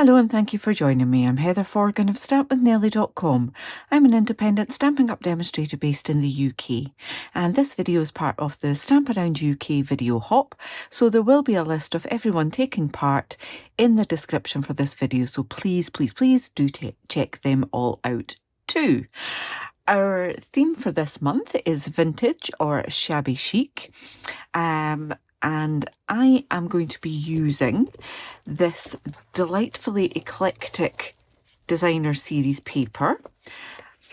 Hello and thank you for joining me. I'm Heather Forgan of stampwithnellie.com. I'm an independent Stampin' Up demonstrator based in the UK, and this video is part of the Stamp Around UK video hop, so there will be a list of everyone taking part in the description for this video, so please do check them all out too. Our theme for this month is vintage or shabby chic. And I am going to be using this delightfully eclectic designer series paper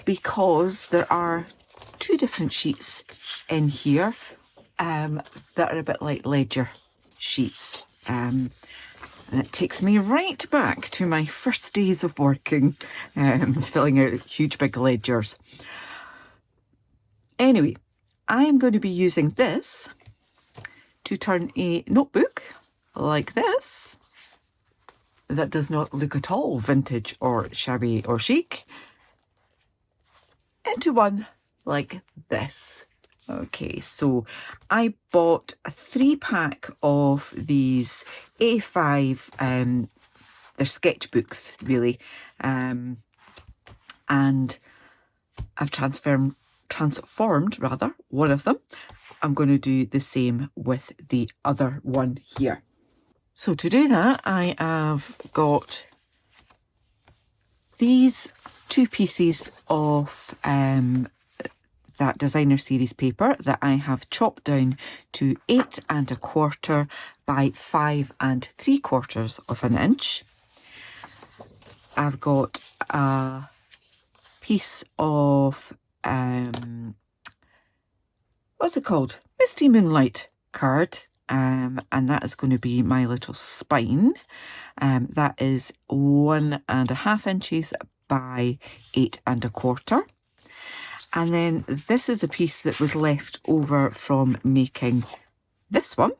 because there are two different sheets in here that are a bit like ledger sheets. And it takes me right back to my first days of working, filling out huge big ledgers. Anyway, I am going to be using this to turn a notebook like this that does not look at all vintage or shabby or chic into one like this. Okay, so I bought a 3-pack of these A5, they're sketchbooks really, and I've transformed one of them. I'm going to do the same with the other one here. So to do that, I have got these two pieces of that designer series paper that I have chopped down to 8 1/4 by 5 3/4 of an inch. I've got a piece of what's it called? Misty Moonlight card, and that is going to be my little spine. That is 1 1/2 inches by 8 1/4. And then this is a piece that was left over from making this one.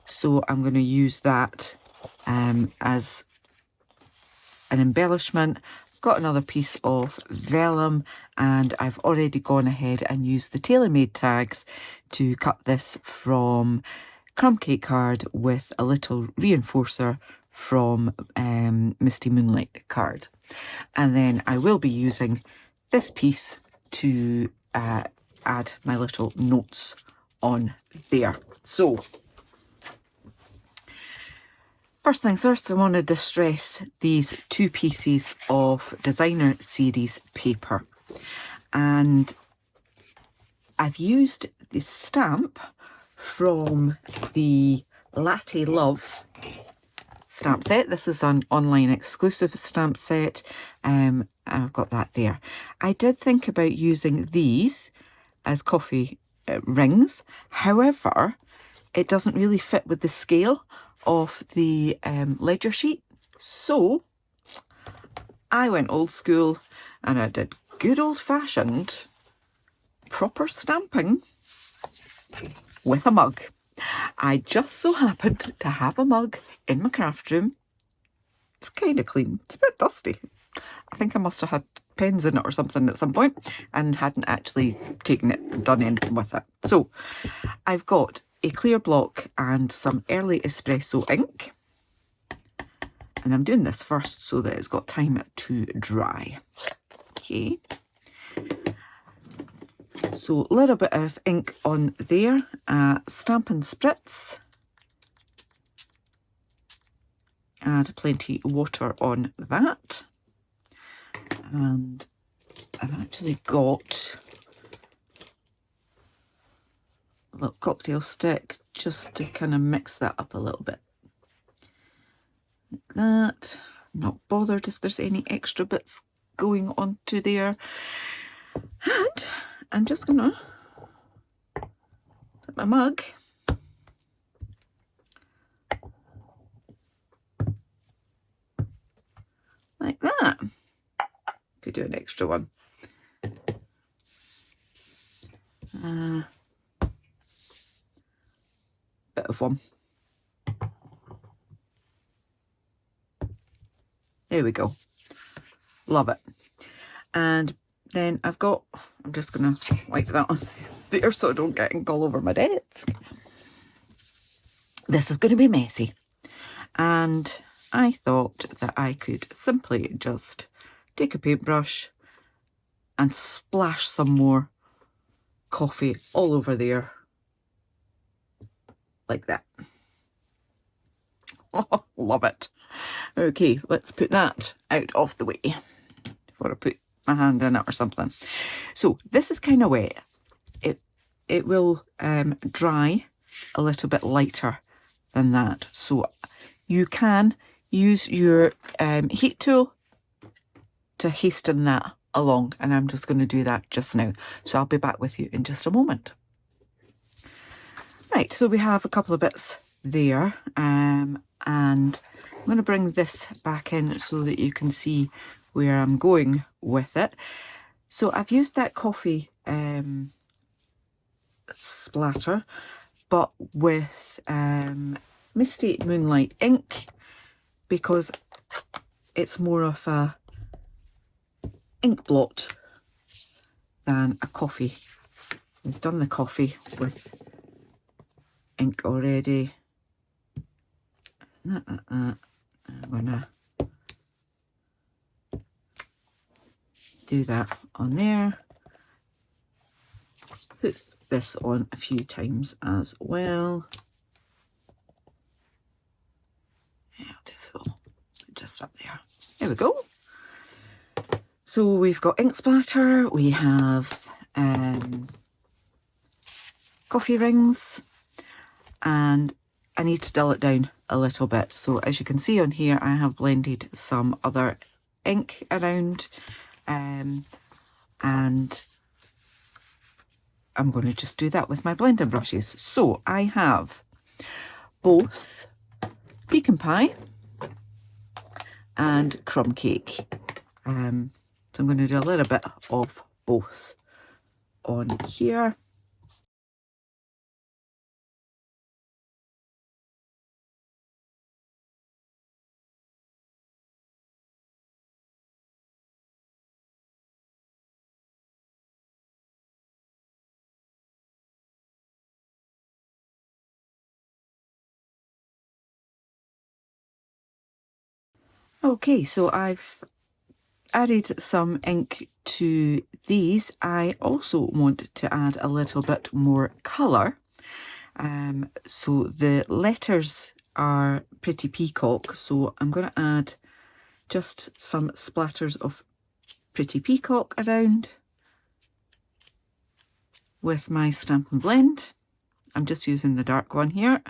So I'm going to use that as an embellishment. Got another piece of vellum, and I've already gone ahead and used the tailor-made tags to cut this from crumb cake card with a little reinforcer from Misty Moonlight card. And then I will be using this piece to add my little notes on there. So first things first, I want to distress these two pieces of designer series paper. And I've used the stamp from the Latte Love stamp set. This is an online exclusive stamp set, and I've got that there. I did think about using these as coffee rings. However, it doesn't really fit with the scale of the ledger sheet, so I went old school and I did good old-fashioned proper stamping with a mug. I just so happened to have a mug in my craft room. It's kind of clean, it's a bit dusty. I think I must have had pens in it or something at some point and hadn't actually taken it and done anything with it. So I've got a clear block and some early espresso ink, and I'm doing this first so that it's got time to dry. Okay, so a little bit of ink on there, Stampin' Spritz, add plenty of water on that, and I've actually got a little cocktail stick just to kind of mix that up a little bit. Like that. I'm not bothered if there's any extra bits going onto there. And I'm just gonna put my mug like that. Could do an extra one. Bit of one. There we go. Love it. And then I'm just gonna wipe that on there so I don't get ink all over my desk. This is going to be messy. And I thought that I could simply just take a paintbrush and splash some more coffee all over there, like that. Oh, love it. Okay, let's put that out of the way before I put my hand in it or something. So this is kind of wet. It will dry a little bit lighter than that. So you can use your heat tool to hasten that along, and I'm just going to do that just now. So I'll be back with you in just a moment. Right, so we have a couple of bits there, and I'm going to bring this back in so that you can see where I'm going with it. So I've used that coffee splatter, but with Misty Moonlight ink, because it's more of a ink blot than a coffee. We've done the coffee with ink already. I'm gonna do that on there. Put this on a few times as well. Yeah, I'll do full, just up there. There we go. So we've got ink splatter, we have coffee rings, and I need to dull it down a little bit. So as you can see on here, I have blended some other ink around, and I'm going to just do that with my blending brushes. So I have both pecan pie and crumb cake. So I'm going to do a little bit of both on here. Okay, so I've added some ink to these. I also want to add a little bit more colour. So the letters are pretty peacock, so I'm going to add just some splatters of pretty peacock around with my Stampin' Blend. I'm just using the dark one here.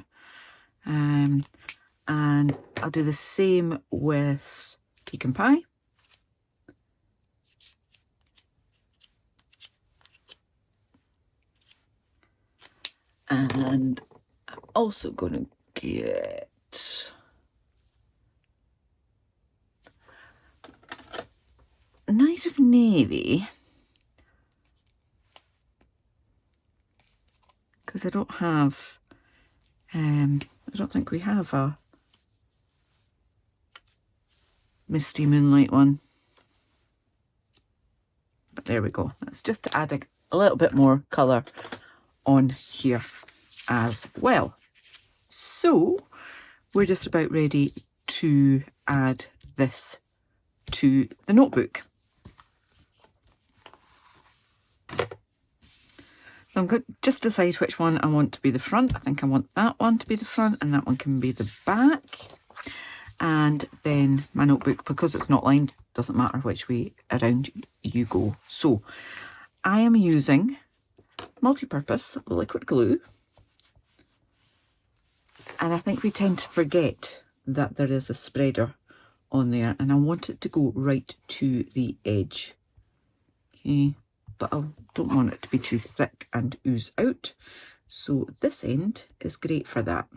And I'll do the same with pecan pie. And I'm also going to get a night of navy, because I don't have, I don't think we have a Misty Moonlight one. But there we go. That's just to add a little bit more colour on here as well. So we're just about ready to add this to the notebook. I'm going to just decide which one I want to be the front. I think I want that one to be the front and that one can be the back. And then my notebook, because it's not lined, doesn't matter which way around you go. So I am using multi-purpose liquid glue. And I think we tend to forget that there is a spreader on there, and I want it to go right to the edge. Okay, but I don't want it to be too thick and ooze out. So this end is great for that.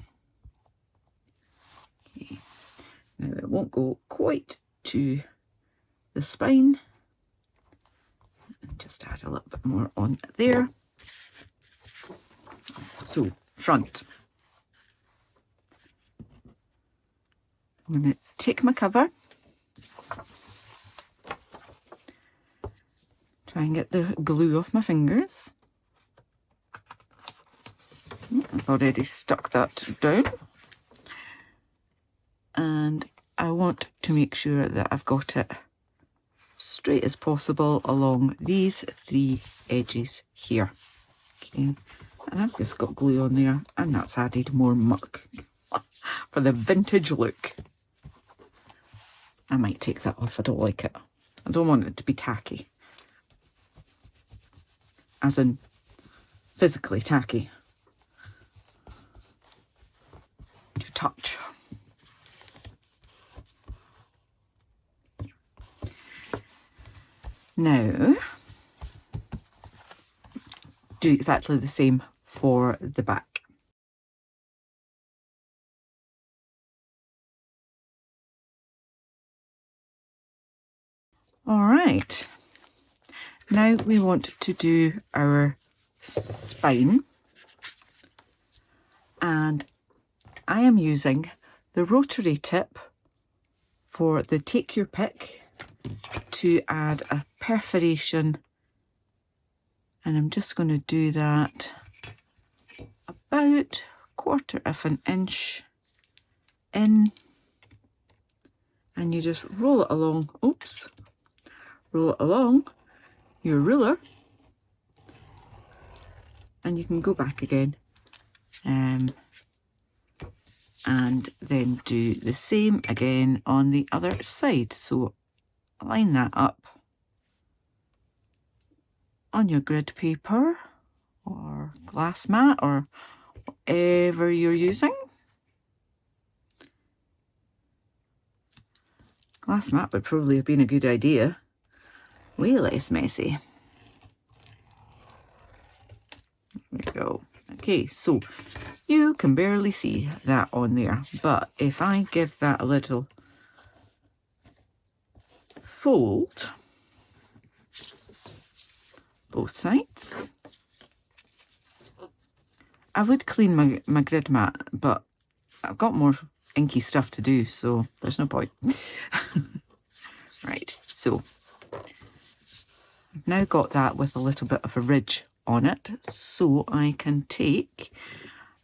Okay, now it won't go quite to the spine. And just add a little bit more on there. So front. I'm going to take my cover, try and get the glue off my fingers. I've already stuck that down. And I want to make sure that I've got it straight as possible along these three edges here. Okay, and I've just got glue on there, and that's added more muck for the vintage look. I might take that off, I don't like it. I don't want it to be tacky. As in physically tacky. To touch. Now, do exactly the same for the back. All right, now we want to do our spine, and I am using the rotary tip for the take your pick to add a perforation, and I'm just going to do that about 1/4 of an inch in, and you just roll it along, oops, roll it along your ruler, and you can go back again and then do the same again on the other side. So line that up on your grid paper or glass mat or whatever you're using. Glass mat would probably have been a good idea. Way less messy. There we go. Okay, so you can barely see that on there, but if I give that a little fold, both sides. I would clean my grid mat, but I've got more inky stuff to do, so there's no point. Right, so I've now got that with a little bit of a ridge on it, so I can take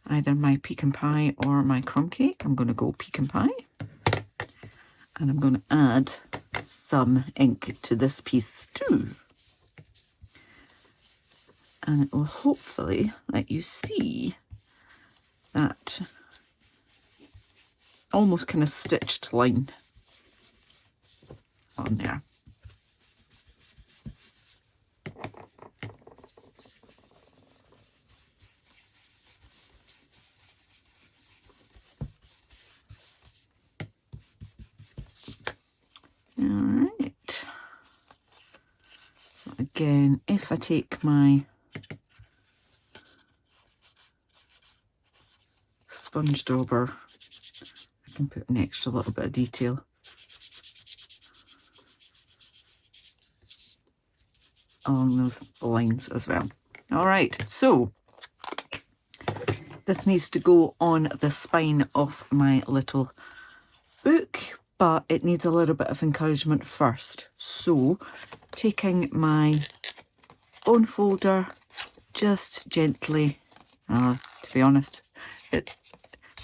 either my pecan pie or my crumb cake. I'm going to go pecan pie, and I'm going to add some ink to this piece too. And it will hopefully let you see that almost kind of stitched line on there. All right. So again, if I take my sponge dauber, I can put an extra little bit of detail along those lines as well. All right, so this needs to go on the spine of my little book, but it needs a little bit of encouragement first. So taking my bone folder, just gently, to be honest,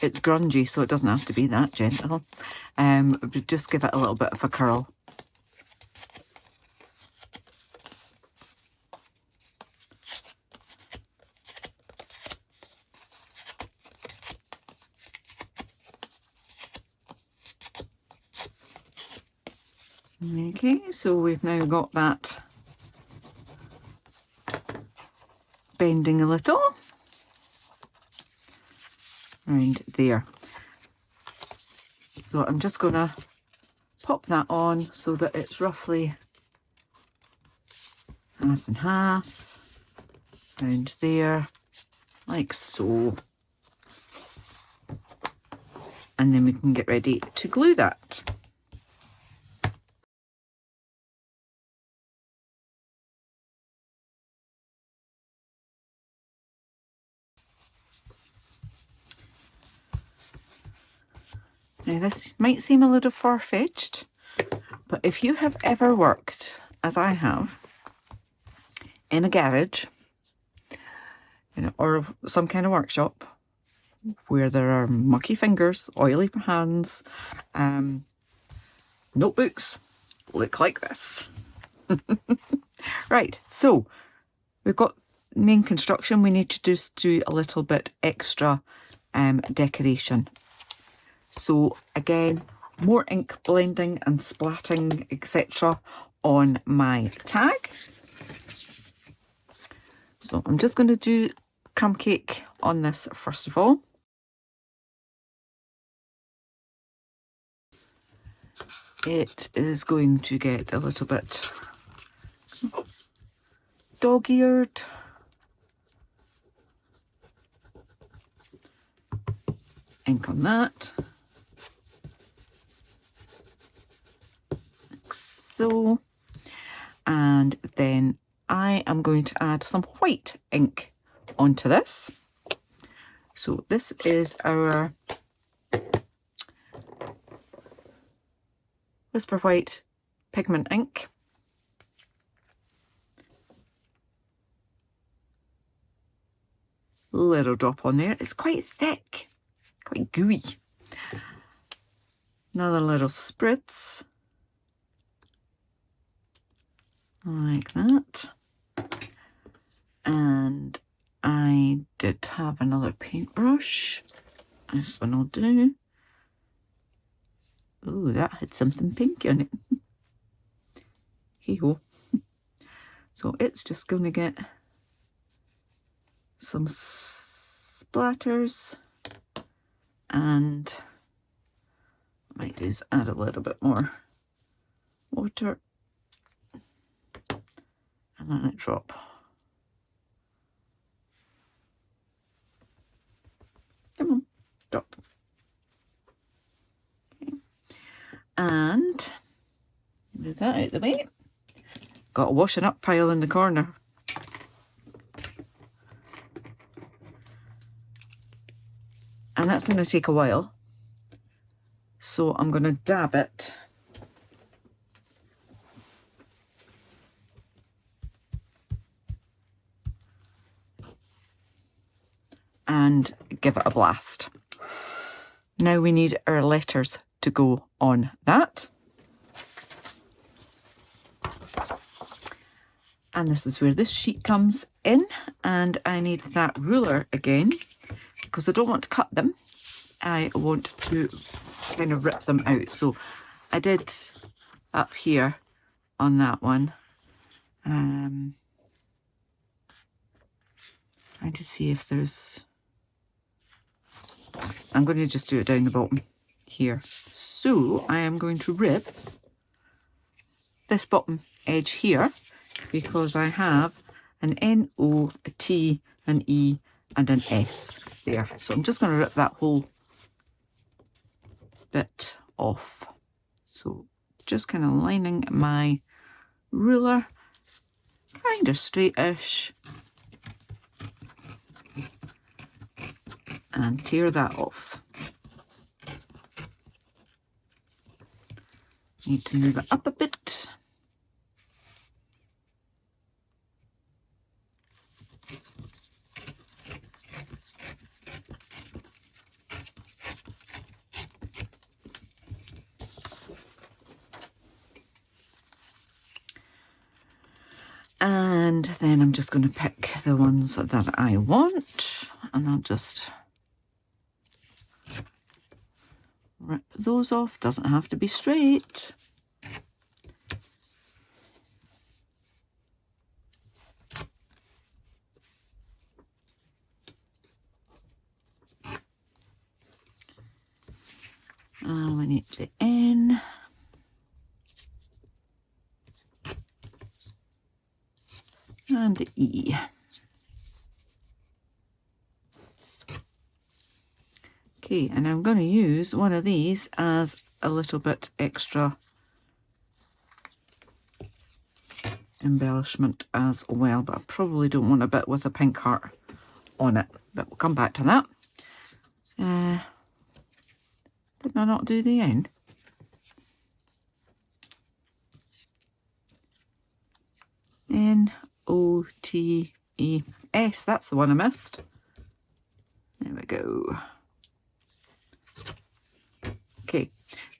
it's grungy, so it doesn't have to be that gentle. But just give it a little bit of a curl. Okay, so we've now got that bending a little around there. So I'm just going to pop that on so that it's roughly half and half around there, like so. And then we can get ready to glue that. Now this might seem a little far-fetched, but if you have ever worked, as I have, in a garage, or some kind of workshop where there are mucky fingers, oily hands, notebooks look like this. Right, so we've got main construction. We need to just do a little bit extra decoration. So again, more ink blending and splatting, etc. on my tag. So I'm just going to do crumb cake on this first of all. It is going to get a little bit dog-eared. Ink on that. Like so. And then I am going to add some white ink onto this. So this is our Whisper White pigment ink. Little drop on there. It's quite thick, quite gooey. Another little spritz. Like that. And I did have another paintbrush. This one will do. Oh, that had something pink on it. Hey-ho. So it's just going to get some splatters, and I might just add a little bit more water and let it drop. Come on, drop. Okay. And move that out of the way. Got a washing up pile in the corner. And that's going to take a while. So I'm going to dab it. And give it a blast. Now we need our letters to go on that. And this is where this sheet comes in, and I need that ruler again because I don't want to cut them. I want to kind of rip them out. So I did up here on that one. Trying to see if there's... I'm going to just do it down the bottom here. So I am going to rip this bottom edge here because I have an N, O, a T, an E and an S there. So I'm just going to rip that whole bit off. So just kind of lining my ruler kind of straightish and tear that off. Need to move it up a bit. And then I'm just going to pick the ones that I want, and I'll just rip those off. Doesn't have to be straight. We need the N. And the E. Okay, and I'm going to use one of these as a little bit extra embellishment as well, but I probably don't want a bit with a pink heart on it, but we'll come back to that. Did I not do the N? N-O-T-E-S, that's the one I missed. There we go. Okay,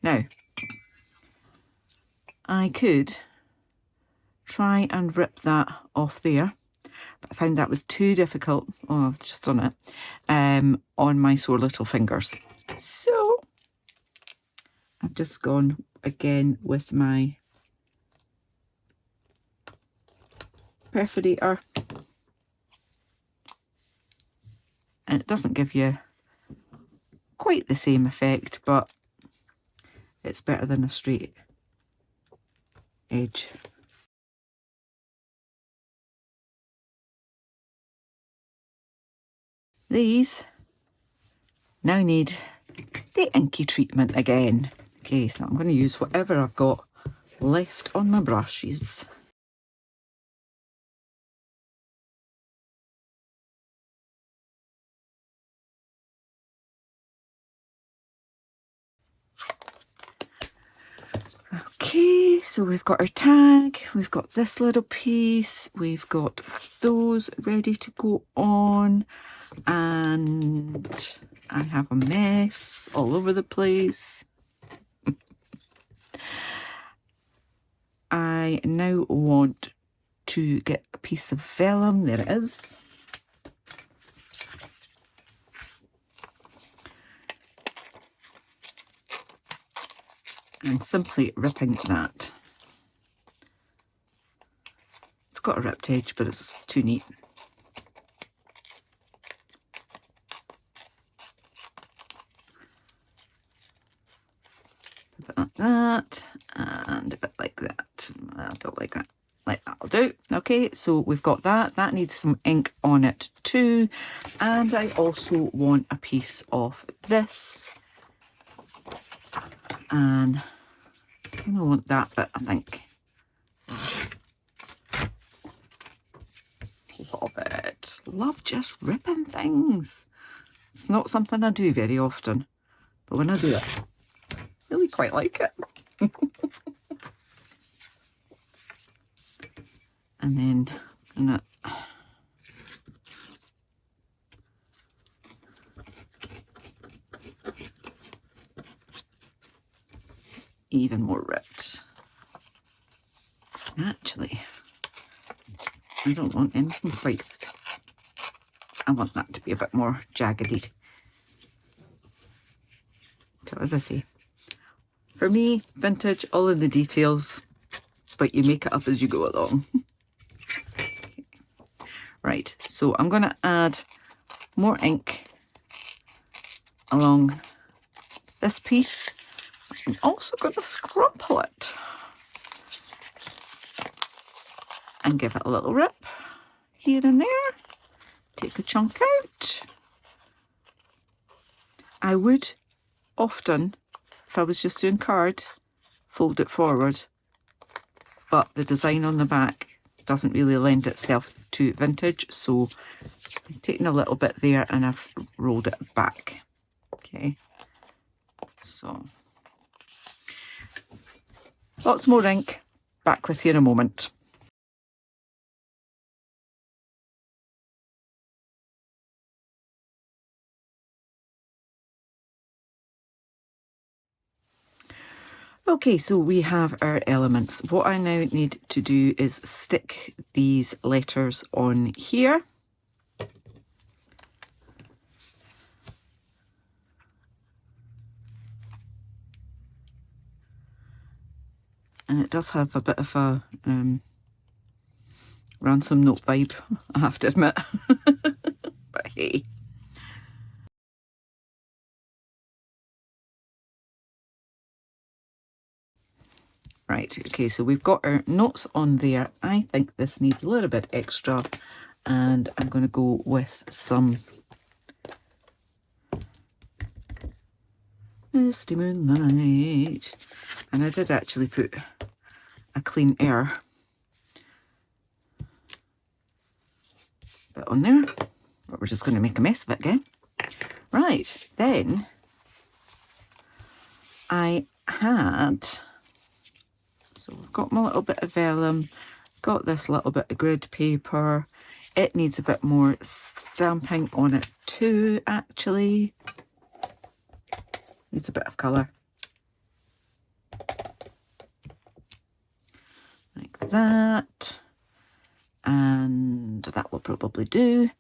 now I could try and rip that off there, but I found that was too difficult. Oh, I've just done it on my sore little fingers. So I've just gone again with my perforator, and it doesn't give you quite the same effect, but it's better than a straight edge. These now need the inky treatment again. Okay, so I'm going to use whatever I've got left on my brushes. Okay, so we've got our tag, we've got this little piece, we've got those ready to go on, and I have a mess all over the place. I now want to get a piece of vellum. There it is. And simply ripping that. It's got a ripped edge, but it's too neat. A bit like that, and a bit like that. I don't like that. Like that'll do. Okay, so we've got that. That needs some ink on it too. And I also want a piece of this. And I don't want that bit, I think. Love it. Love just ripping things. It's not something I do very often, but when I do it, I really quite like it. And then I'm gonna even more ripped. Actually, I don't want anything quite. I want that to be a bit more jaggedy. So as I say, for me, vintage, all in the details, but you make it up as you go along. Right, so I'm going to add more ink along this piece. I'm also going to scrumple it and give it a little rip here and there. Take a chunk out. I would often, if I was just doing card, fold it forward, but the design on the back doesn't really lend itself to vintage, so I'm taking a little bit there and I've rolled it back. Okay, so lots more ink. Back with you in a moment. Okay, so we have our elements. What I now need to do is stick these letters on here. And it does have a bit of a ransom note vibe, I have to admit. But hey. Right, okay, so we've got our notes on there. I think this needs a little bit extra, and I'm going to go with some Misty Moonlight. And I did actually put a clean air bit on there, but we're just going to make a mess of it again. Right, then I had, so I've got my little bit of vellum, got this little bit of grid paper. It needs a bit more stamping on it too, actually. Needs a bit of colour. that, and that will probably do.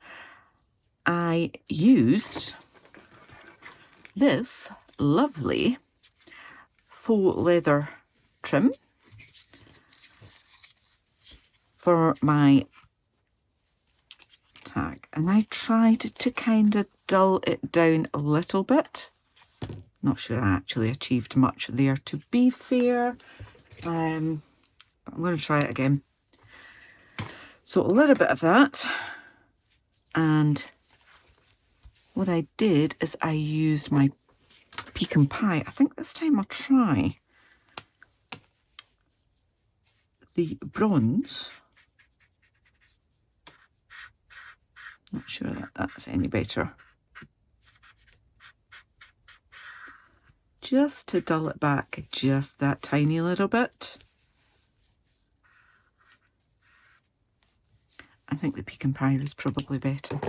I used this lovely faux leather trim for my tag, and I tried to kind of dull it down a little bit. Not sure I actually achieved much there, to be fair. I'm going to try it again. So a little bit of that, and what I did is I used my pecan pie. I think this time I'll try the bronze. Not sure that that's any better. Just to dull it back just that tiny little bit. I think the pecan pie was probably better.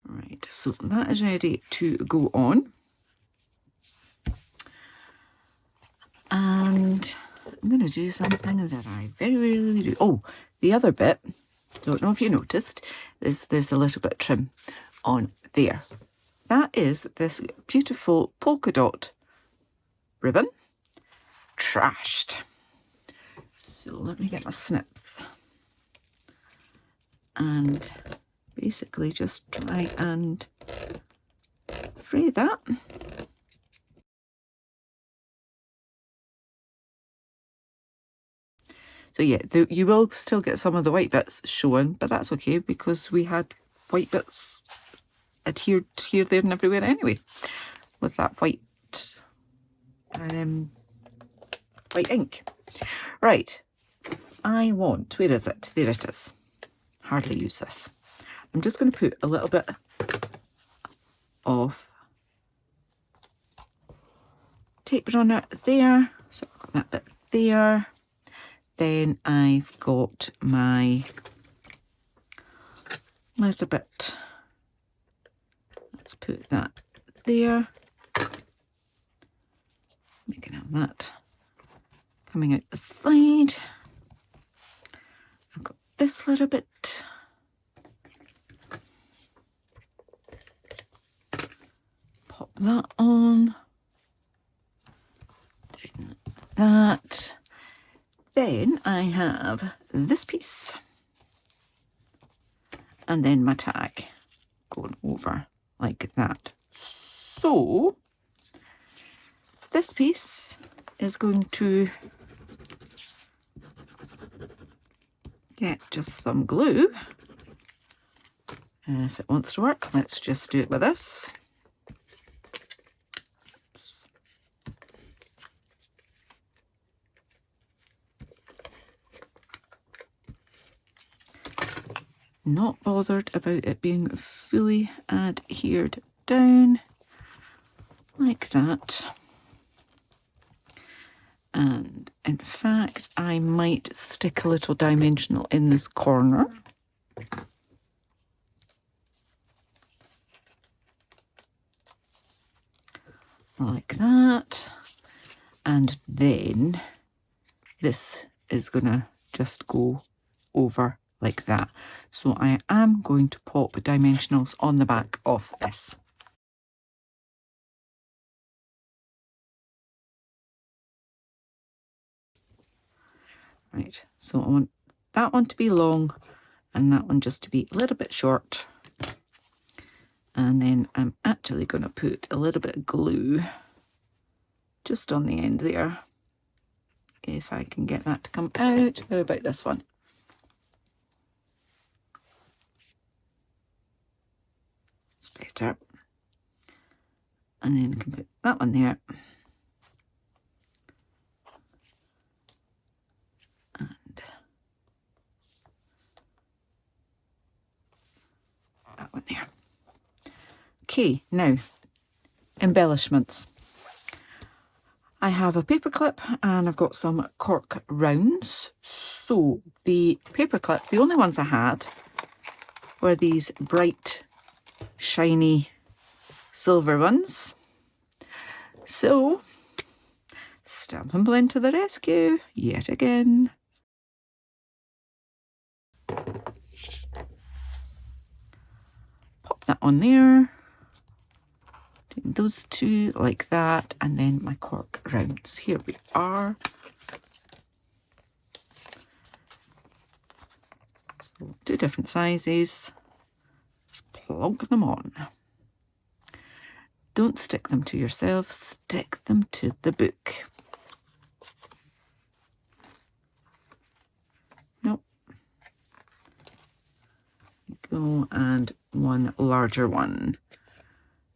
Right, so that is ready to go on. And I'm going to do something that I very rarely do. Oh, the other bit, don't know if you noticed, is there's a little bit of trim on there. That is this beautiful polka dot ribbon, trashed. So let me get my snips and basically just try and fray that. So yeah, you will still get some of the white bits showing, but that's okay because we had white bits adhered here, there and everywhere anyway with that white white ink. Right, I want, where is it? There it is. Hardly use this. I'm just going to put a little bit of tape runner there. So I've got that bit there. Then I've got my little bit. Let's put that there. We can have that coming out the side. I've got this little bit. Pop that on. Down like that. Then I have this piece. And then my tag going over like that. So this piece is going to get just some glue. And if it wants to work, let's just do it with this. Not bothered about it being fully adhered down like that. And in fact, I might stick a little dimensional in this corner. Like that. And then this is gonna just go over like that. So I am going to pop dimensionals on the back of this. Right, so I want that one to be long and that one just to be a little bit short. And then I'm actually going to put a little bit of glue just on the end there. If I can get that to come out. How about this one? It's better. And then I can put that one there. And that one there. Okay, now embellishments. I have a paper clip and I've got some cork rounds. So the paper clip, the only ones I had were these bright, shiny silver ones. So, Stampin' Blend to the rescue, yet again. Pop that on there. Doing those two like that, and then my cork rounds. Here we are. So, 2 different sizes. Just plonk them on. Don't stick them to yourself, stick them to the book. Nope. Go, and one larger one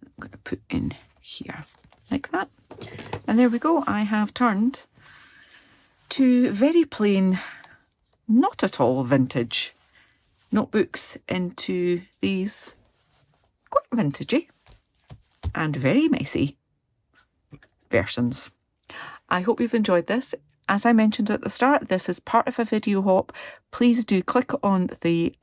I'm going to put in here, like that. And there we go. I have turned 2 very plain, not at all vintage notebooks into these quite vintagey and very messy versions. I hope you've enjoyed this. As I mentioned at the start, this is part of a video hop. Please do click on the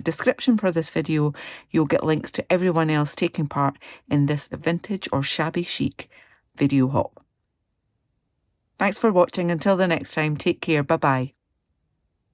description for this video. You'll get links to everyone else taking part in this vintage or shabby chic video hop. Thanks for watching. Until the next time, take care. Bye-bye.